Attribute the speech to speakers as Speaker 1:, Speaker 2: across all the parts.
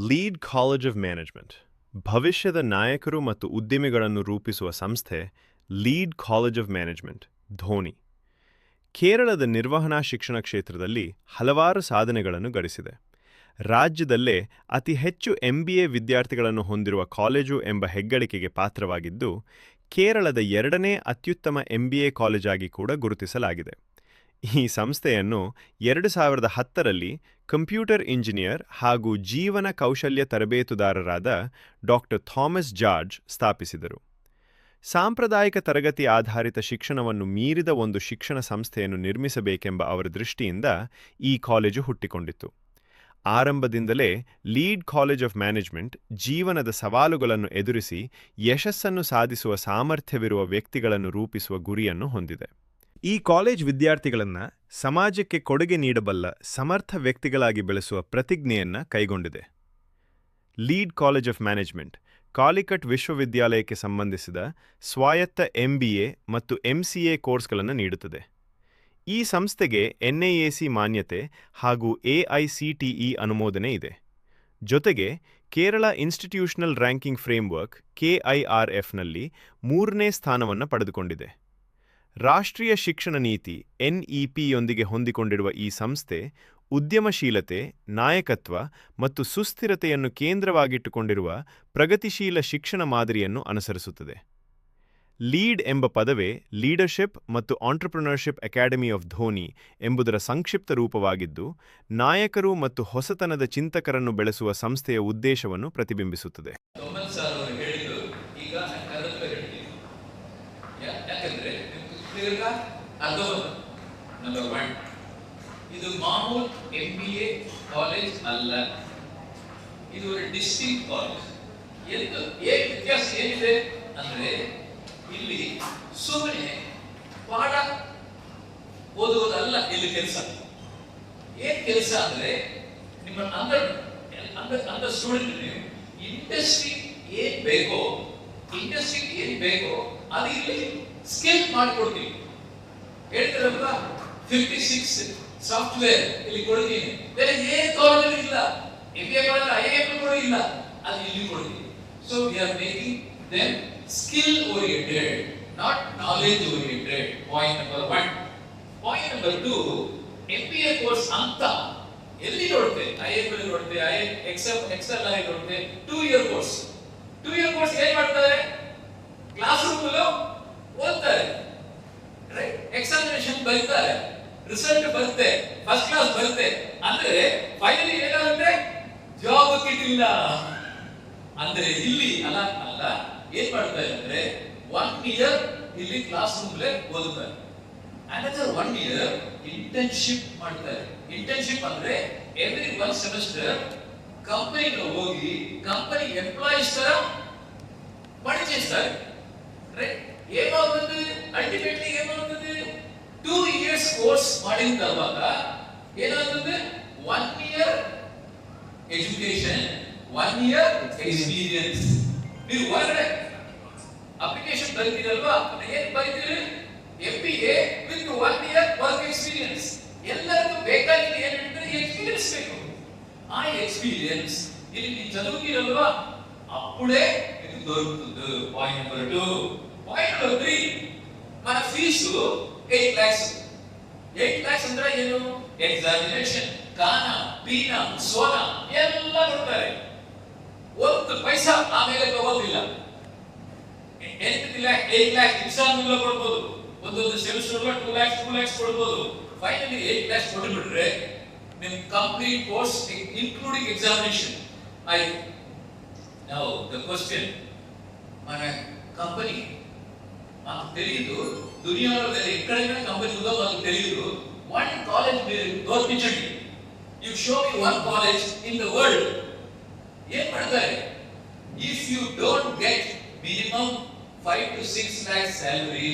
Speaker 1: Lead college of management ಭವಿಷ್ಯದ ನಾಯಕರು ಮತ್ತು ಉದ್ಯಮಿಗಳನ್ನು ರೂಪಿಸುವ ಸಂಸ್ಥೆ lead college of management Dhoni. ಕೇರಳದ ನಿರ್ವಹಣಾ ಶಿಕ್ಷಣ ಕ್ಷೇತ್ರದಲ್ಲಿ ಹಲವಾರು ಸಾಧನೆಗಳನ್ನು ಗಳಿಸಿದೆ. ರಾಜ್ಯದಲ್ಲೇ ಅತಿ ಹೆಚ್ಚು MBA ವಿದ್ಯಾರ್ಥಿಗಳನ್ನು ಹೊಂದಿರುವ ಕಾಲೇಜು ಎಂಬ ಹೆಗ್ಗಳಿಕೆಗೆ ಪಾತ್ರವಾಗಿದ್ದು, ಕೇರಳದ 2ನೇ ಅತ್ಯುತ್ತಮ MBA ಕಾಲೇಜಾಗಿ ಕೂಡ ಗುರುತಿಸಲಾಗಿದೆ. ಈ ಸಂಸ್ಥೆಯನ್ನು 2010ರಲ್ಲಿ ಕಂಪ್ಯೂಟರ್ ಇಂಜಿನಿಯರ್ ಹಾಗೂ ಜೀವನ ಕೌಶಲ್ಯ ತರಬೇತುದಾರರಾದ ಡಾಕ್ಟರ್ ಥಾಮಸ್ ಜಾರ್ಜ್ ಸ್ಥಾಪಿಸಿದರು. ಸಾಂಪ್ರದಾಯಿಕ ತರಗತಿ ಆಧಾರಿತ ಶಿಕ್ಷಣವನ್ನು ಮೀರಿದ ಒಂದು ಶಿಕ್ಷಣ ಸಂಸ್ಥೆಯನ್ನು ನಿರ್ಮಿಸಬೇಕೆಂಬ ಅವರ ದೃಷ್ಟಿಯಿಂದ ಈ ಕಾಲೇಜು ಹುಟ್ಟಿಕೊಂಡಿತು. ಆರಂಭದಿಂದಲೇ ಲೀಡ್ ಕಾಲೇಜ್ ಆಫ್ ಮ್ಯಾನೇಜ್ಮೆಂಟ್ ಜೀವನದ ಸವಾಲುಗಳನ್ನು ಎದುರಿಸಿ ಯಶಸ್ಸನ್ನು ಸಾಧಿಸುವ ಸಾಮರ್ಥ್ಯವಿರುವ ವ್ಯಕ್ತಿಗಳನ್ನು ರೂಪಿಸುವ ಗುರಿಯನ್ನು ಹೊಂದಿದೆ. ಈ ಕಾಲೇಜ್ ವಿದ್ಯಾರ್ಥಿಗಳನ್ನು ಸಮಾಜಕ್ಕೆ ಕೊಡುಗೆ ನೀಡಬಲ್ಲ ಸಮರ್ಥ ವ್ಯಕ್ತಿಗಳಾಗಿ ಬೆಳೆಸುವ ಪ್ರತಿಜ್ಞೆಯನ್ನು ಕೈಗೊಂಡಿದೆ. Lead college of management Calicut ವಿಶ್ವವಿದ್ಯಾಲಯಕ್ಕೆ ಸಂಬಂಧಿಸಿದ ಸ್ವಾಯತ್ತ MBA ಮತ್ತು MCA ಕೋರ್ಸ್ಗಳನ್ನು ನೀಡುತ್ತದೆ. ಈ ಸಂಸ್ಥೆಗೆ NIAC ಮಾನ್ಯತೆ ಹಾಗೂ AICTE ಅನುಮೋದನೆ ಇದೆ. ಜೊತೆಗೆ ಕೇರಳ ಇನ್ಸ್ಟಿಟ್ಯೂಷನಲ್ ರ್ಯಾಂಕಿಂಗ್ ಫ್ರೇಮ್ವರ್ಕ್ KIRFನಲ್ಲಿ 3ನೇ ಸ್ಥಾನವನ್ನು ಪಡೆದುಕೊಂಡಿದೆ. ರಾಷ್ಟ್ರೀಯ ಶಿಕ್ಷಣ ನೀತಿ NEPಯೊಂದಿಗೆ ಹೊಂದಿಕೊಂಡಿರುವ ಈ ಸಂಸ್ಥೆ ಉದ್ಯಮಶೀಲತೆ, ನಾಯಕತ್ವ ಮತ್ತು ಸುಸ್ಥಿರತೆಯನ್ನು ಕೇಂದ್ರವಾಗಿಟ್ಟುಕೊಂಡಿರುವ ಪ್ರಗತಿಶೀಲ ಶಿಕ್ಷಣ ಮಾದರಿಯನ್ನು ಅನುಸರಿಸುತ್ತದೆ. ಲೀಡ್ ಎಂಬ ಪದವೇ ಲೀಡರ್ಶಿಪ್ ಮತ್ತು ಆಂಟ್ರಪ್ರಿನರ್ಶಿಪ್ ಅಕಾಡೆಮಿ ಆಫ್ ಧೋನಿ ಎಂಬುದರ ಸಂಕ್ಷಿಪ್ತ ರೂಪವಾಗಿದ್ದು, ನಾಯಕರು ಮತ್ತು ಹೊಸತನದ ಚಿಂತಕರನ್ನು ಬೆಳೆಸುವ ಸಂಸ್ಥೆಯ ಉದ್ದೇಶವನ್ನು ಪ್ರತಿಬಿಂಬಿಸುತ್ತದೆ.
Speaker 2: ಇದು ಮಾಮೂಲ್ MBA ಕಾಲೇಜ್ ಅಲ್ಲ, ಇದು ಒಂದು ಡಿಸ್ಟಿಂಕ್ಟ್ ಕಾಲೇಜ್. ಏನು ವ್ಯತ್ಯಾಸ ಏನಿದೆ ಅಂದ್ರೆ, ಇಲ್ಲಿ ಸುಮ್ಮನೆ ಪಾಠ ಓದುವುದಲ್ಲ ಇಲ್ಲಿ ಕೆಲಸ. ಏನ್ ಕೆಲಸ ಅಂದ್ರೆ, ನಿಮ್ಮ ಅಂಡರ್ ಸ್ಟೂಡೆಂಟ್ ನೀವು ಇಂಡಸ್ಟ್ರಿ ಏನ್ ಬೇಕೋ ಅದು ಇಲ್ಲಿ ಸ್ಕಿಲ್ ಮಾಡಿಕೊಡ್ತೀವಿ. ಹೇಳ್ತಾರಲ್ಲ 56 ಸಾಫ್ಟ್ವೇರ್ ಇಲ್ಲಿ ಕೊಡ್ತೀನಿ, ಬೇರೆ ಏನು ಕಾಲೇಜ್ ಇಲ್ಲ, MBA ಕಾಲೇಜ್ IIM ಕೂಡ ಇಲ್ಲ, ಅದು ಇಲ್ಲಿ ಕೊಡ್ತೀನಿ. So we are making them skill oriented, not knowledge oriented. Point number 1. Point number 2, MBA course ಅಂತ ಎಲ್ಲಿ ನೋಡುತ್ತೆ, IIM ಅಲ್ಲಿ ನೋಡುತ್ತೆ, ಎಕ್ಸೆಲ್ ಅಲ್ಲಿ ನೋಡುತ್ತೆ. 2 ಇಯರ್ ಕೋರ್ಸ್ ಏನ್ ಮಾಡ್ತಾರೆ? ಕ್ಲಾಸ್ ರೂಮ್ ಅಲ್ಲಿ ಓದ್ತಾರೆ, ಎಕ್ಸಾಮಿನೇಷನ್ ಬರೀತಾರೆ, ರಿಸಲ್ಟ್ ಬರುತ್ತೆ, ಫಸ್ಟ್ ಕ್ಲಾಸ್ ಬರುತ್ತೆ. ಅಂದ್ರೆ ಫೈನಲಿ ಏನಾಗುತ್ತೆ? ಜಾಬ್ ಸಿಕ್ಕಿಲ್ಲ. ಅಂದ್ರೆ ಇಲ್ಲಿ ಅಲ್ಲ ಏನ್ ಮಾಡ್ತಾರೆ ಅಂದ್ರೆ, 1 ಇಯರ್ ಇಲ್ಲಿ ಕ್ಲಾಸ್ ರೂಮ್ ಅಲ್ಲೇ ಓದುತ್ತಾರೆ, ಅನದರ್ 1 ಇಯರ್ ಇಂಟರ್ನ್ಶಿಪ್ ಮಾಡ್ತಾರೆ. ಇಂಟರ್ನ್ಶಿಪ್ ಅಂದ್ರೆ ಎವ್ರಿ 1 ಸೆಮಿಸ್ಟರ್ ಕಂಪನಿಗೆ ಹೋಗಿ ಕಂಪನಿ ಎಂಪ್ಲಾಯೀಸ್ ತರ ಪಡಿచేస్తారు. ಏನಾಗುತ್ತದೆ? ಅಲ್ಟಿಮೇಟ್ಲಿ ಏನಾಗುತ್ತದೆ? 2 ಇಯರ್ಸ್ ಕೋರ್ಸ್ ಮಾಡಿದ తర్వాత ಏನಾಗುತ್ತದೆ? 1 ಇಯರ್ ಎಜುಕೇಶನ್, 1 ಇಯರ್ ಎಕ್ಸ್ಪೀರಿಯನ್ಸ್. ನೀವು ಹೊರಗಡೆ ಅಪ್ಲಿಕೇಶನ್ ಬರೀತೀರಲ್ವಾ, ಏನ್ ಬರೀತೀರಿ? MBA with 1 year work experience. ಎಲ್ಲರಿಗೂ ಬೇಕಾಗಿದ್ದು ಏನಂದ್ರೆ ಎಕ್ಸ್ಪೀರಿಯನ್ಸ್ ಬೇಕು. ಆ ಎಕ್ಸ್ಪೀರಿಯನ್ಸ್ ಇಲ್ಲಿ ನೀವು ಚದುವುತ್ತೀರಲ್ವಾ, ಅప్పుడే ಇದು ದೊರಕುತ್ತದೆ. Point number 2. ಪಾಯಿಂಟ್ ನಂಬರ್ 3, మన ಫೀಸು 8 lakhs. 8 lakhs ಅಂದ್ರೆ ಏನು? ಎಕ್ಸಾಮಿನೇಷನ್, ಕಾನ, ಪೀನ, ಸೋನ ಎಲ್ಲ ಕೊಡ್ತಾರೆ. 1 ಪೈಸಾ ಆಮೇಲೆ ತಗೋದಿಲ್ಲ. 8 lakhs ಎಕ್ಸಾಮ್ ಕೊಡ್ಬೋದು, ಒಂದೊಂದು ಸೆಮಿಸ್ಟರ್ 2 lakhs ಕೊಡ್ಬೋದು. ಫೈನಲಿ 8 lakhs ಕೊಡ್ಬಿಟ್ರೆ ನಿಮ್ ಕಂಪ್ಲೀಟ್ ಕೋರ್ಸ್ ಇನ್ಕ್ಲೂಡಿಂಗ್ ಎಕ್ಸಾಮಿನೇಷನ್ ಆಯ್ತು. ನೌ ದ ಕ್ವೆಶ್ಚನ್, మన కంపెనీ మాకు తెలియదు, దునియాలో వేరే ఎక్కడైనా కంపెనీ ఉందో మాకు తెలియదు. 1 కాలేజ్ మీరు దోర్పించండి, you show me 1 college in the world. ఏం పడతారు? If you don't get minimum 5 to 6 lakhs salary,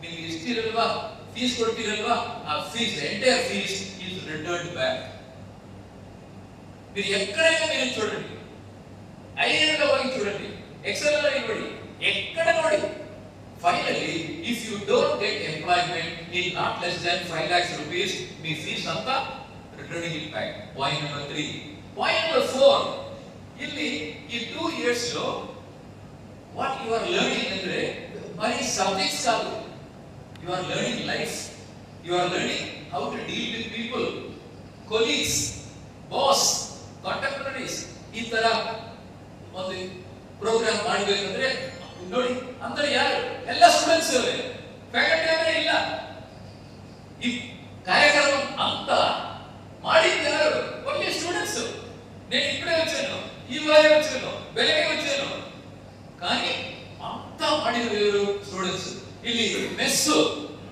Speaker 2: ನೀವು ಇಷ್ಟಿರಲ್ವಾ ಫೀಸ್ ಕೊಡ್ತೀರಲ್ವಾ, ಆ fees entire fees is returned back. మీరు ఎక్కడైనా మీరు చూడండి, ఐఏలో పోయి చూడండి, ఎక్సెల్ లో ఇవ్వండి, ఎక్కడ ನೋಡಿ, finally if you don't get employment in not less than 5 lakhs rupees, మీ ఫీస్ అంతా returning it back. Point number 3. Point number 4, ಇಲ್ಲಿ ಈ 2 years what you are learning ಅಂದ್ರೆ ಬರೀ ಸಬ್ಜೆಕ್ಟ್ಸ್ ಕಾದು, you are learning life, you are learning how to deal with people, colleagues, boss, contemporaries. ಈ ತರ ಒಂದು ಪ್ರೋಗ್ರಾಮ್ ಮಾಡಬೇಕಂದ್ರೆ ನೋಡಿ ಅಂದ್ರೆ ಯಾರು ಎಲ್ಲ ಸ್ಟೂಡೆಂಟ್ಸ್ ಫ್ಯಾಕಲ್ಟಿ ಅವರೇ ಇಲ್ಲ. ಈ ಕಾರ್ಯಕ್ರಮ ಅಂತ ಮಾಡಿದ್ದು ಯಾರು? ಒಳ್ಳೆ ಸ್ಟೂಡೆಂಟ್ಸ್. నేను ఇప్పుడే వచ్చాను, ఇవాళ వచ్చాను, ಬೆಳಗ್ಗೆ వచ్చాను, కానీ అంతా ಮಾಡಿದ್ರು ಇವರು ಸ್ಟೂಡೆಂಟ್ಸ್. ಇಲ್ಲಿ ಮೆಸ್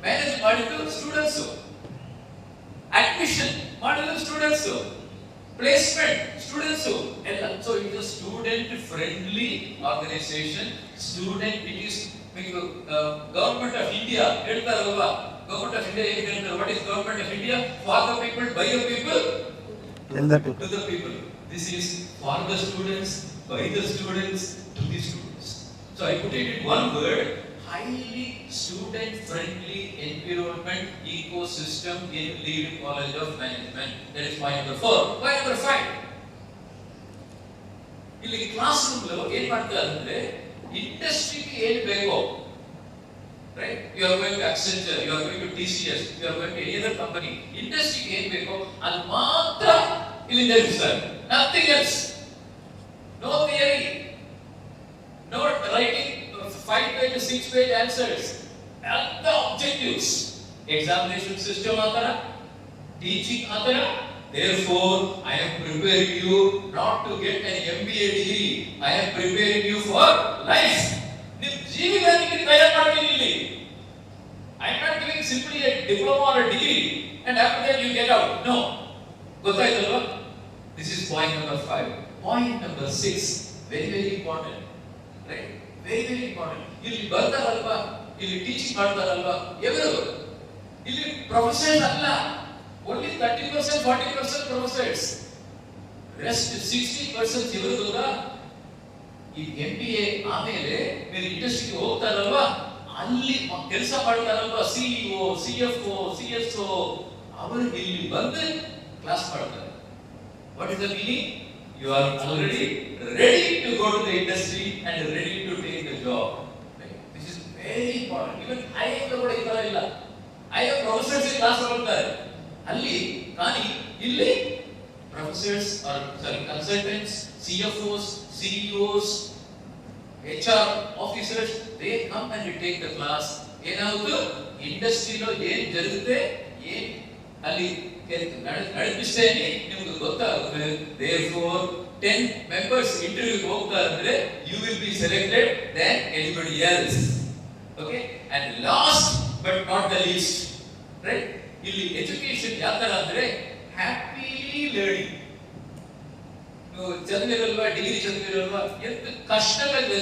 Speaker 2: ಮ್ಯಾನೇಜ್ ಮಾಡಿದ್ದು ಸ್ಟೂಡೆಂಟ್ಸ್, ಅಡ್ಮಿಷನ್ ಮಾಡಿದ್ದು ಸ್ಟೂಡೆಂಟ್ಸ್, ಪ್ಲೇಸ್ಮೆಂಟ್ ಸ್ಟೂಡೆಂಟ್ಸ್ ಎಲ್ಲ. So it is student friendly organisation. Student it is మీకు ಗವರ್ನಮೆಂಟ್ ಆಫ್ ಇಂಡಿಯಾ ಹೇಳ್ತಾರಲ್ವಾ, ಗವರ್ನಮೆಂಟ್ ಆಫ್ ಇಂಡಿಯಾ ಏನು ಹೇಳ್ತಾರೆ? What is government of India? For the people, by the people, to the people. This is for the students, by the students, to the students. So I put it in one word: highly student friendly environment ecosystem in Lead College of Management. That is point number 4. Point number 5. ಇಲ್ಲಿ class room లో ಏನು ಮಾಡ್ತಾರೆ ಅಂದ್ರೆ ಇಂಡಸ್ಟ್ರಿಗೆ ಏನು ಬೇಕೋ, right? You are going to Accenture, you are going to TCS, you are going to any other company. ಇಂಡಸ್ಟ್ರಿಗೆ ಏನು ಬೇಕೋ ಅದು ಮಾತ್ರ ಇಲ್ಲಿ ತಿಳಿಸ್ತಾರೆ. Nothing else. No theory. No writing 5-page, 6-page answers. And the objectives. Examination system atara, teaching atara. Therefore, I am preparing you not to get an MBA degree. I am preparing you for life. ನಿಮ್ಮ ಜೀವನಕ್ಕೆ ತಯಾರು ಮಾಡ್ತೀನಿ ಇಲ್ಲಿ. I am not giving simply a diploma or a degree and after that you get out. No. ಗೊತ್ತಾಯ್ತಲ್ವಾ? This is point number 5. Point number 6, very very important, right? Very very important. ಇಲ್ಲಿ ಬರ್ತಾರಲ್ವಾ, ಇಲ್ಲಿ teaching ಮಾಡ್ತಾರಲ್ವಾ, ಎವರು ಇಲ್ಲಿ professors ಅಲ್ಲ. only 30% 40% professors, rest 60% ಇವರು ಗೊತ್ತಾ? ಈ MBA ಆಮೇಲೆ ಬೇರೆ ಇಂಡಸ್ಟ್ರಿಗೆ ಹೋಗ್ತಾರಲ್ವಾ, ಅಲ್ಲಿ ಕೆಲಸ ಮಾಡ್ತಾರಲ್ವಾ, CEO, CFO, CSO, ಅವರು ಇಲ್ಲಿ ಬಂದು ಕ್ಲಾಸ್ ಮಾಡ್ತಾರೆ. What is the meaning? You are already ready to go to the industry and ready to take the job. Right? This is very important. Even IIM ಕೂಡ ಈ ತರ ಇಲ್ಲ. IIM ಪ್ರೊಫೆಸರ್ಸ್ ಕ್ಲಾಸ್ ಮಾಡ್ತಾರೆ ಅಲ್ಲಿ, కానీ ಇಲ್ಲಿ professors or consultants, CFOs, CEOs, HR officers, they come and they take the class. ಏನಾಗುತ್ತೆ ಇಂಡಸ್ಟ್ರಿలో ಏನು ಜరుగుತ್ತೆ, ಏನು ಅಲ್ಲಿ ನಡಿಪಿಸ್ತೇನೆ ನಿಮಗೆ ಗೊತ್ತಾಗುತ್ತೆ. Therefore 10 members interview ಹೋಗ್ತಾರೆ ಅಂದ್ರೆ you will be selected than anybody else. Okay? And last but not the least, right? ಇಲ್ಲಿ education ಯಾವ ತರ ಅಂದ್ರೆ ಹ್ಯಾಪಿಲಿ ಲರ್ನಿಂಗ್. ನೀವು ಚಂದಿರಲ್ವಾ, ಡಿಗ್ರಿ ಚಂದಿರಲ್ವಾ, ಎಷ್ಟು ಕಷ್ಟದಲ್ಲಿ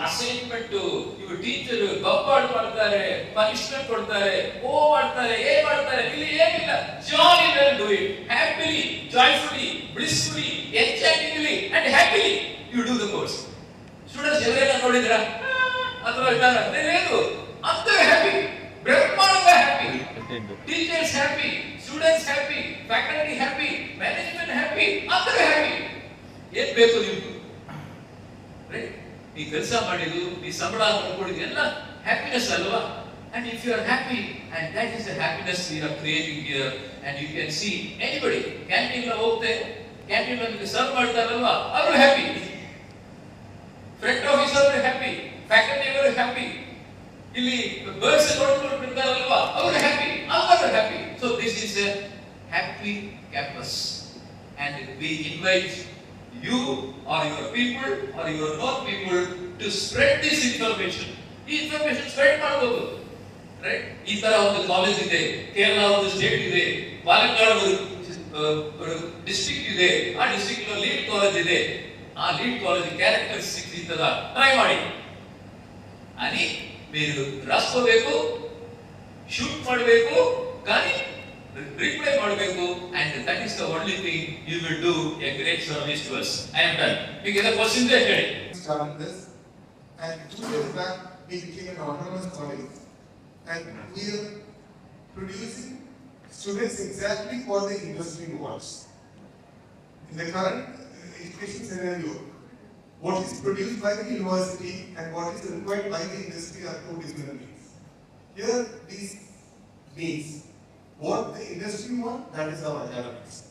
Speaker 2: ಅಸೈನ್ಮೆಂಟ್, ಇವರು ಟೀಚರ್ ಬಬ್ಬಾಡ್ ಮಾಡ್ತಾರೆ, ಪನಿಷ್ಮೆಂಟ್ ಕೊಡ್ತಾರೆ, ಓ ಮಾಡ್ತಾರೆ, ಏ ಮಾಡ್ತಾರೆ. ಇಲ್ಲಿ ಏನಿಲ್ಲ, jolly well do it, happily, joyfully, blissfully, enchantingly and happily you do the course. Students ఎవరైనా ನೋಡಿದ್ರಾ ಅಥವಾ ಇದ್ದಾರಾ? లేదు, అందరూ హ్యాపీ, బ్రహ్మాండంగా happy. Teachers happy, students happy, faculty happy, management happy, అందరూ హ్యాపీ. ಏನ್ ಬೇಕು ನಿಮ್ಗೆ? ರೈಟ್? ಈ ಕೆಲಸ ಮಾಡಿದ್ದು, ಈ ಸಂಬಳ ಪಡ್ಕೊಂಡಿದ್ದು ಎಲ್ಲ ಹ್ಯಾಪಿನೆಸ್ ಅಲ್ವಾ? And if you are happy, and that is the happiness we are creating here, and you can see anybody canteen ಹೋಗ್ತಾರೆ, ಕ್ಯಾಂಟೀನ್ ಅಲ್ಲಿ ಸರ್ವ್ ಮಾಡ್ತಾರಲ್ವಾ, ಅವರು ಹ್ಯಾಪಿ. ಫ್ರಂಟ್ ಆಫೀಸ್ ಅವರು ಹ್ಯಾಪಿ, ಫ್ಯಾಕಲ್ಟಿ ಅವರು ಹ್ಯಾಪಿ, ಇಲ್ಲಿ ಬರ್ಡ್ಸ್ ನೋಡ್ಕೊಂಡು ಬಿಡ್ತಾರಲ್ವಾ, ಅವರು ಹ್ಯಾಪಿ, ಎಲ್ಲರೂ happy. So this is A happy campus, and we invite you or your people or your known people to spread this information. ಈ information spread ಮಾಡಬಹುದು, right? ಈ ತರ ಒಂದು ಕಾಲೇಜ್ ಇದೆ, ಕೇರಳ ಒಂದು ಸ್ಟೇಟ್ ಇದೆ, ಪಾಲಕ್ಕಾಡ್ ಒಂದು ಡಿಸ್ಟ್ರಿಕ್ಟ್ ಇದೆ, ಆ ಡಿಸ್ಟ್ರಿಕ್ಟ್ లో ಲೀಡ್ ಕಾಲೇಜ್ ಇದೆ, ఆ లీడ్ కాలేజ్ క్యారెక్టరిస్టిక్స్ ఇతదా ట్రై ಮಾಡಿ అని మీరు రాసుకోಬೇಕು, ಶೂಟ್ ಮಾಡಬೇಕು, కానీ ರಿಪ್ಲೈ ಮಾಡಬೇಕು. and that is the only thing you will do a great service to us. I am done. మీకు ఏదో క్వశ్చన్ ಇದೆ ಹೇಳಿ.
Speaker 3: And 2 years back we became an autonomous college, and we are producing students exactly what the industry wants. In the current education scenario, what is produced by the university and what is required by the industry are two different things. Here, these needs, what the industry wants, that is our academics.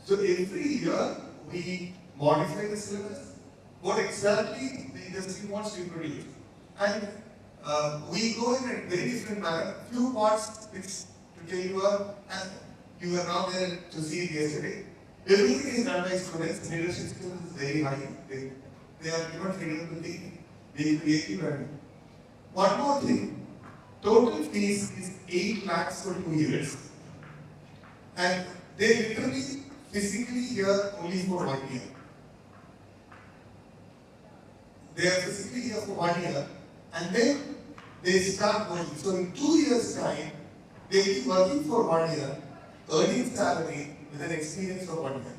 Speaker 3: So every year, we modify the syllabus, what exactly the industry wants to produce. And we go in a very different manner. Few parts which today and you were not there to see it yesterday. Everything is done by students. Leadership skills is very high. They are given freedom to think, be creative. And one more thing, total fees is 8 lakhs for 2 years. And they literally physically here only for 1 year. They are physically here for 1 year and then they start working. So in 2 years' time, they will be working for 1 year, earning salary with an experience of 1 year.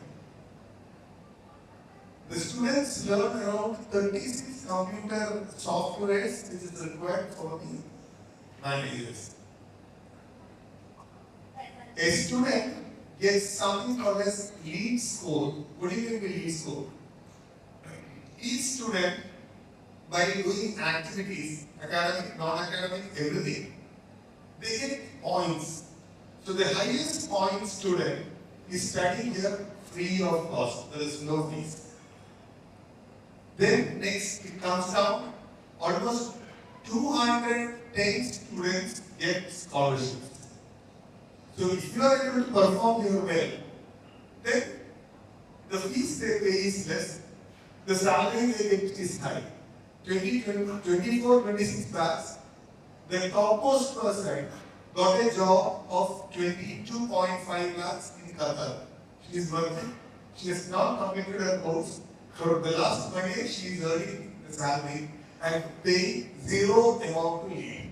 Speaker 3: The students learn around 36 computer softwares which is required for the 9 years. A student gets something called as lead score. What do you mean by lead score? Each student, by doing activities, academic, non-academic, everything, they get points. So the highest point student is studying here free of cost. There is no fees. Then next it comes down, almost 210 students get scholarships. So if you are able to perform your well, then the fees they pay is less, the salary they get is high. 24-26 batch, the topmost person got a job of 22.5 lakhs in Qatar. She is working. She has not completed her course. For the last 1 year, she is earning the salary and paying zero amount to leave.